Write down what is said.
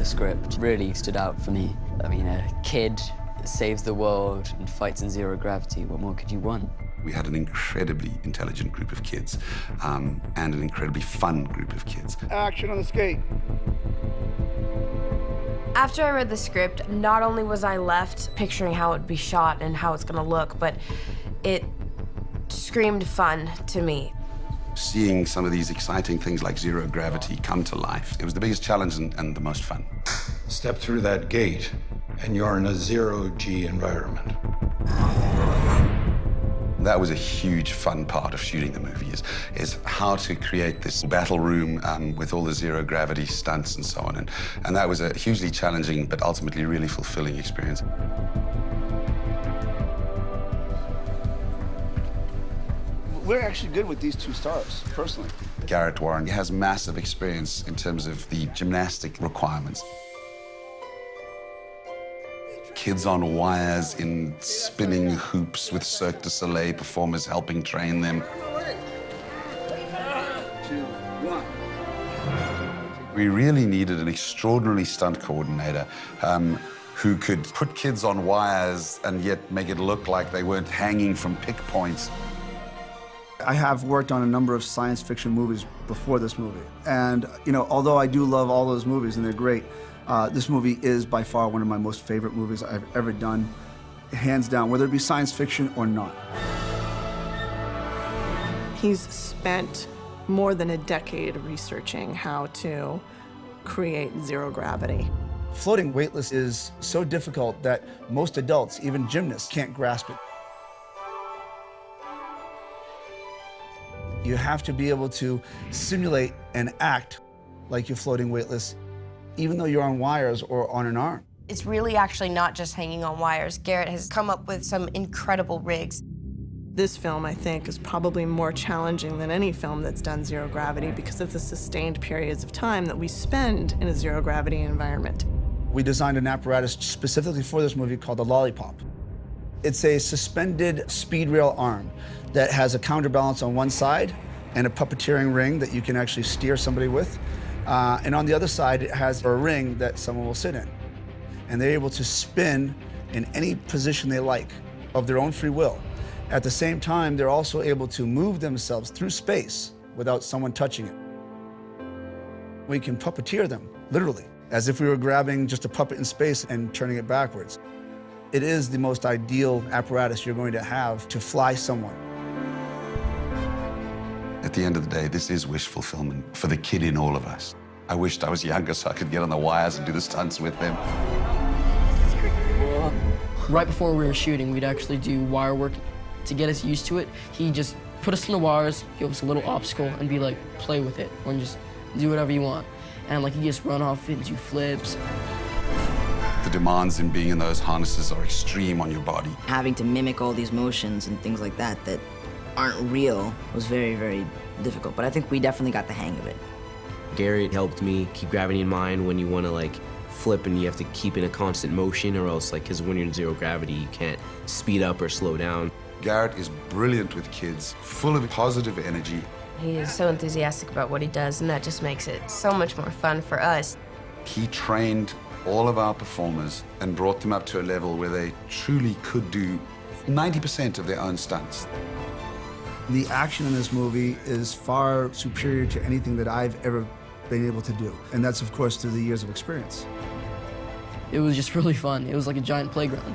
script really stood out for me. I mean, a kid saves the world and fights in zero gravity. What more could you want? We had an incredibly intelligent group of kids and an incredibly fun group of kids. Action on the skate. After I read the script, not only was I left picturing how it'd be shot and how it's gonna look, but it screamed fun to me. Seeing some of these exciting things like zero gravity come to life, it was the biggest challenge and the most fun. Step through that gate, and you're in a zero-G environment. That was a huge fun part of shooting the movie, is how to create this battle room with all the zero gravity stunts and so on. And that was a hugely challenging, but ultimately really fulfilling experience. We're actually good with these two stars, personally. Garrett Warren has massive experience in terms of the gymnastic requirements. Kids on wires in spinning hoops with Cirque du Soleil performers helping train them. 2, 1. We really needed an extraordinary stunt coordinator who could put kids on wires and yet make it look like they weren't hanging from pick points. I have worked on a number of science fiction movies before this movie. And, you know, although I do love all those movies and they're great, this movie is by far one of my most favorite movies I've ever done, hands down, whether it be science fiction or not. He's spent more than a decade researching how to create zero gravity. Floating weightless is so difficult that most adults, even gymnasts, can't grasp it. You have to be able to simulate and act like you're floating weightless, even though you're on wires or on an arm. It's really actually not just hanging on wires. Garrett has come up with some incredible rigs. This film, I think, is probably more challenging than any film that's done zero gravity because of the sustained periods of time that we spend in a zero gravity environment. We designed an apparatus specifically for this movie called the Lollipop. It's a suspended speed rail arm that has a counterbalance on one side and a puppeteering ring that you can actually steer somebody with. And on the other side, it has a ring that someone will sit in. And they're able to spin in any position they like of their own free will. At the same time, they're also able to move themselves through space without someone touching it. We can puppeteer them, literally, as if we were grabbing just a puppet in space and turning it backwards. It is the most ideal apparatus you're going to have to fly someone. At the end of the day, this is wish fulfillment for the kid in all of us. I wished I was younger so I could get on the wires and do the stunts with them. Right before we were shooting, we'd actually do wire work. To get us used to it, he'd just put us in the wires, give us a little obstacle, and be like, play with it, or just do whatever you want. And like, you just run off into flips. The demands in being in those harnesses are extreme on your body. Having to mimic all these motions and things like that that aren't real was very, very difficult, but I think we definitely got the hang of it. Garrett helped me keep gravity in mind when you want to like flip and you have to keep in a constant motion, or else like, because when you're in zero gravity, you can't speed up or slow down. Garrett is brilliant with kids, full of positive energy. He is so enthusiastic about what he does, and that just makes it so much more fun for us. He trained all of our performers and brought them up to a level where they truly could do 90% of their own stunts. The action in this movie is far superior to anything that I've ever been able to do. And that's, of course, through the years of experience. It was just really fun. It was like a giant playground.